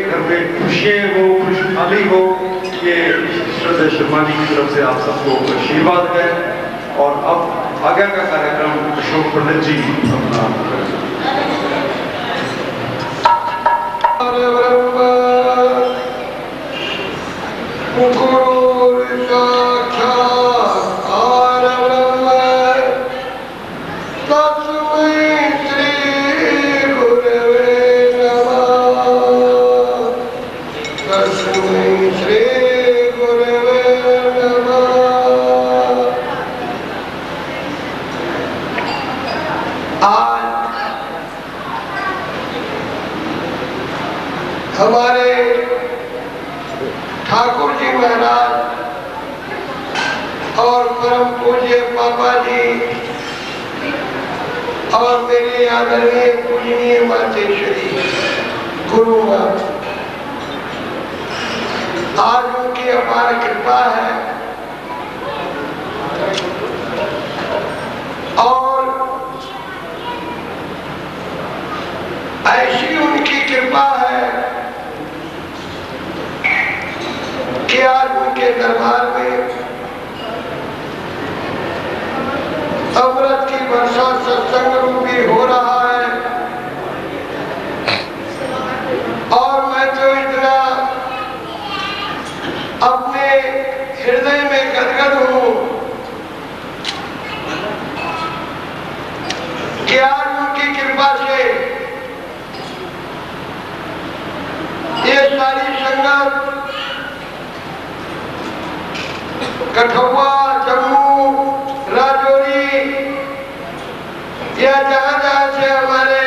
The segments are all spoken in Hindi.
घर में खुशियाँ हो, खुशहाली हो, ये श्रद्धा शर्मा जी की तरफ से आप सबको आशीर्वाद है। और अब आगे का कार्यक्रम अशोक पंडित जी अपना हमारे ठाकुर जी महाराज और परम पूज्य पापा जी और मेरे आदरणीय पूजनीय मातेश्वरी गुरु माँ, आज उनकी अपार कृपा है और ऐसी उनकी कृपा है कि आज उनके दरबार में अमृत की वर्षा सत्संग रूपी हो रहा है। और मैं तो इतना अपने हृदय में गदगद हूँ कि आज उनकी कृपा से ये सारी संगत कठुआ, जम्मू, राजौरी या जहाँ से हमारे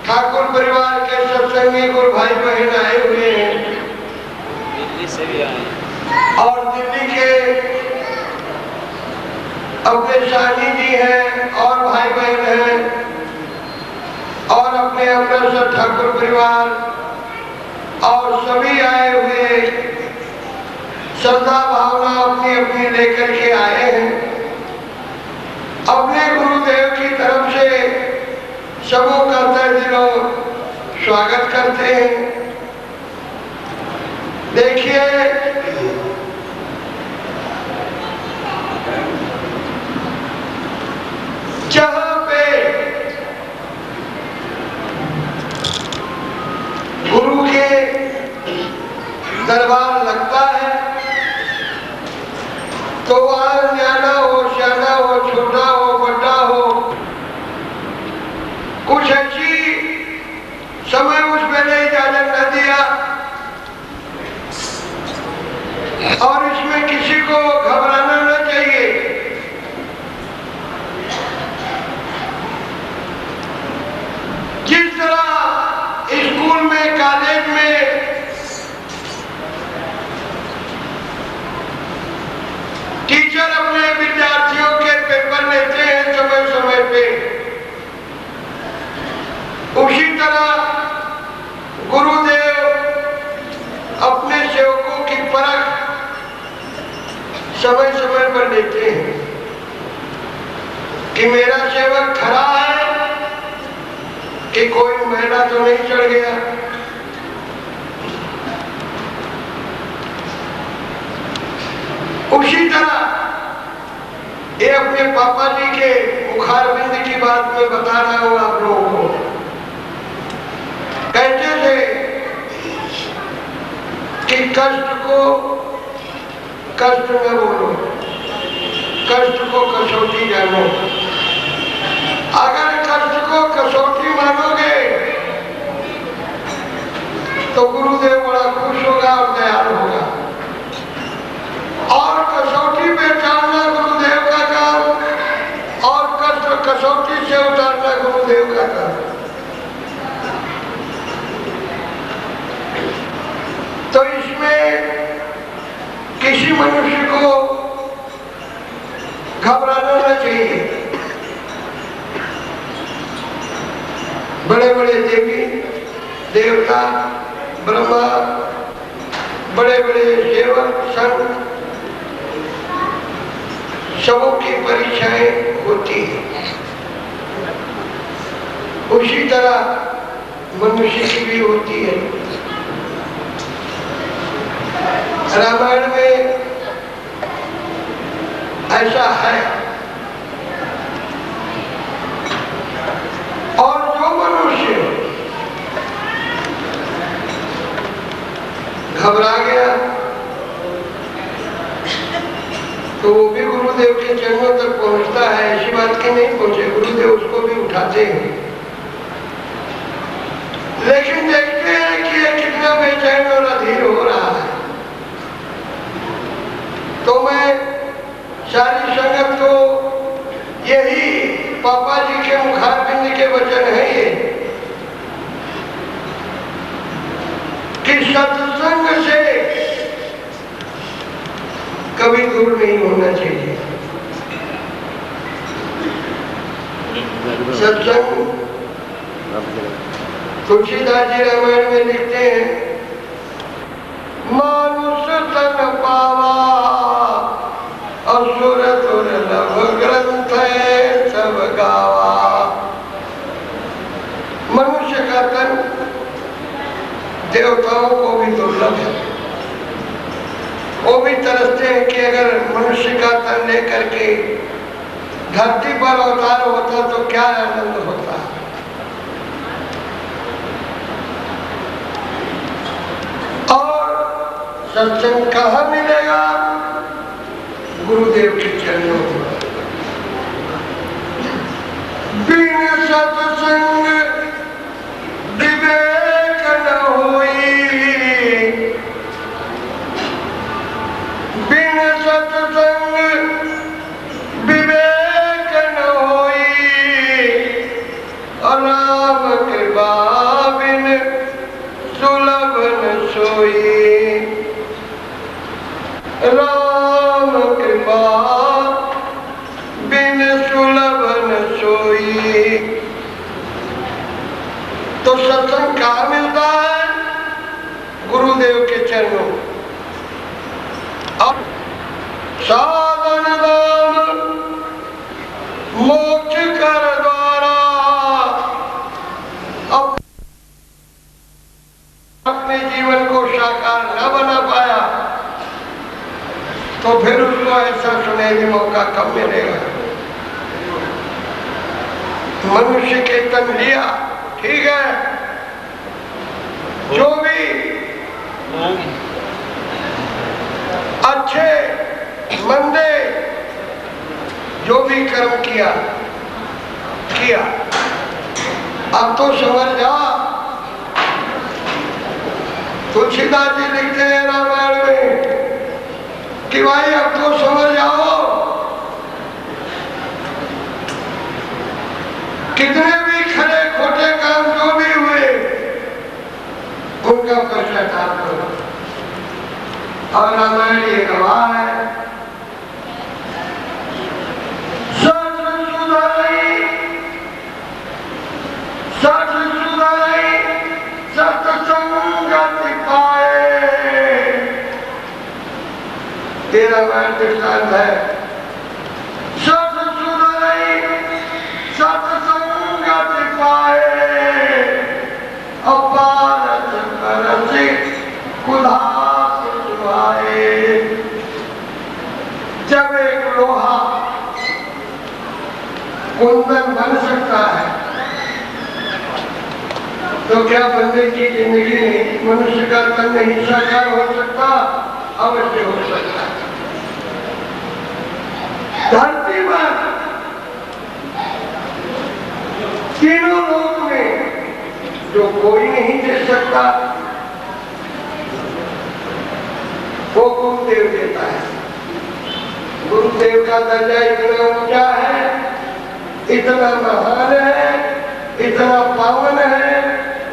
ठाकुर परिवार के सत्संगी गुरु भाई बहन आए हुए हैं, दिल्ली से भी आए और दिल्ली के अपने शादी जी हैं और भाई बहन हैं, और अपने अपना ठाकुर परिवार और सभी आए हुए श्रद्धा भावना अपनी अपनी लेकर के आए हैं। अपने गुरुदेव की तरफ से सबों का तहे दिलों स्वागत करते हैं। देखिए, जहां पे गुरु के दरबार लगता है तो वहां न्याना हो, श्याना हो, छोटा हो, बड़ा हो, कुछ अच्छी समय उसमें नहीं इजाजत न दिया। और इसमें किसी को घबराना न चाहिए। जिस तरह स्कूल में, कॉलेज में टीचर अपने विद्यार्थियों के पेपर लेते हैं समय समय पे, उसी तरह गुरुदेव अपने सेवकों की परख समय समय पर लेते हैं कि मेरा सेवक खरा है कि कोई मैला तो नहीं चढ़ गया। उसी तरह ये अपने पापा जी के मुखारबिंद की बात में बता रहा हूं आप लोगों को। कहते थे कि कष्ट को कष्ट न बोलो, कष्ट को कसौटी जानो। अगर कष्ट को कसौटी मानोगे तो गुरुदेव बड़ा खुश होगा और दयालु होगा। और कसौटी पे चढ़ना गुरुदेव का काम और कष्ट कसौटी से उतारना गुरुदेव का काम। तो इसमें किसी मनुष्य को घबराना न चाहिए। बड़े बड़े देवी देवता, ब्रह्मा, बड़े बड़े सेवक संत, सबों की परीक्षाएं होती है। उसी तरह मनुष्य की भी होती है। रामायण में ऐसा है। और जो मनुष्य घबरा गया तो वो भी गुरुदेव के चरणों तक पहुंचता है। ऐसी बात की नहीं पहुंचे, गुरुदेव उसको भी उठाते हैं, लेकिन देखते हैं कि ये कितना बेचैन और अधीर हो रहा है। तो मैं सारी संगत को यही पापा जी के मुखारबिंद के वचन है ये कि सत्संग से कभी दूर नहीं होना चाहिए। सत्संग तुलसीदास जी रामायण में लिखते हैं, मानुष तन पावा असुर दुर्लभ ग्रंथ सब गावा। मनुष्य का तन देवताओं को भी दुर्लभ है। वो भी तरसते हैं कि अगर मनुष्य का तन लेकर के धरती पर अवतार होता तो क्या आनंद होता। और सत्संग कहाँ मिलेगा? गुरुदेव के चरणों में। बिन सत्संग विवेक न होई, बिन सत्संग विवेक न होई, राम कृपा बिन सुलभ न सोई। राम कृपा बिन सुलभ न सोई। तो सत्संग कहाँ मिलता है? गुरुदेव के चरणों। अब साधन दान मोक्ष कर द्वारा अपने जीवन को साकार न बना पाया तो फिर उसको ऐसा सुनहरी मौका कब मिलेगा? मनुष्य के तन लिया, ठीक है, जो भी अच्छे मंदे जो भी कर्म किया अब तो समझ जा। तुलसीदास जी लिखते हैं रामायण में कि भाई अब तो समझ जाओ, कितने भी खरे खोटे काम जो भी हुए उनका पश्चाताप करो। और रामायण ये गवाह है, सत सुधाई सत्संगति पाए। तेरा वह दृष्टांत है, सत सुधाई सत्संगति पाए, अपारस करसी कुधास सुहाए। जब एक लोहा कुंदन बन सकता है तो क्या बंदे की जिंदगी में मनुष्य का तन नहीं साकार हो सकता? अवश्य हो सकता है। धरती पर तीनों लोक में जो कोई नहीं दे सकता वो गुरुदेव देता है। गुरुदेव का दर्जा इतना ऊंचा है, इतना महान है, इतना पावन है,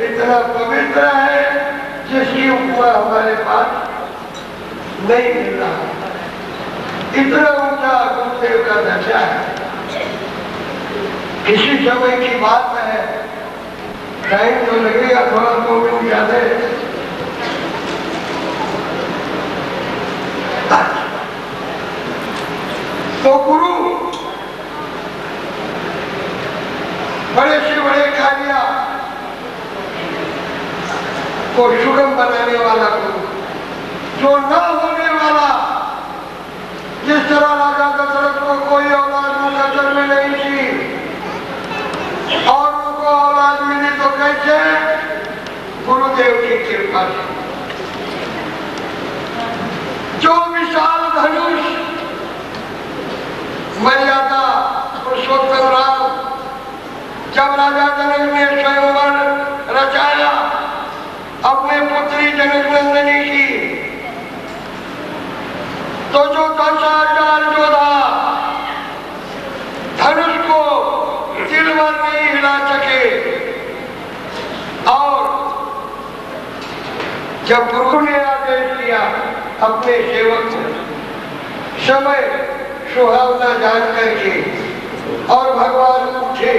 इतना पवित्र है, जिसकी उपमा हमारे पास नहीं मिल रहा। इतना ऊंचा गुरुदेव का दर्जा है। किसी समय की बात है, टाइम तो लगेगा थोड़ा, 2 मिनट ज्यादा। तो गुरु बड़े से बड़े कार्य सुगम बनाने वाला को, जो न होने वाला, जिस तरह राजा दशरथ को कोई औलाद मुसलसल में नहीं थी और उनको औलाद मिली तो कैसे? गुरुदेव की कृपा से। जो विशाल धनुष मर्यादा पुरुषोत्तम राम जब राजा जनक ने स्वयंवर रचाया अपने पुत्री जनक नंदिनी की, तो जो 10,000 योद्धा धनुष को दिल भर नहीं हिला सके, और जब गुरु ने आदेश दिया अपने सेवक को समय सुहावना जान करके, और भगवान उठे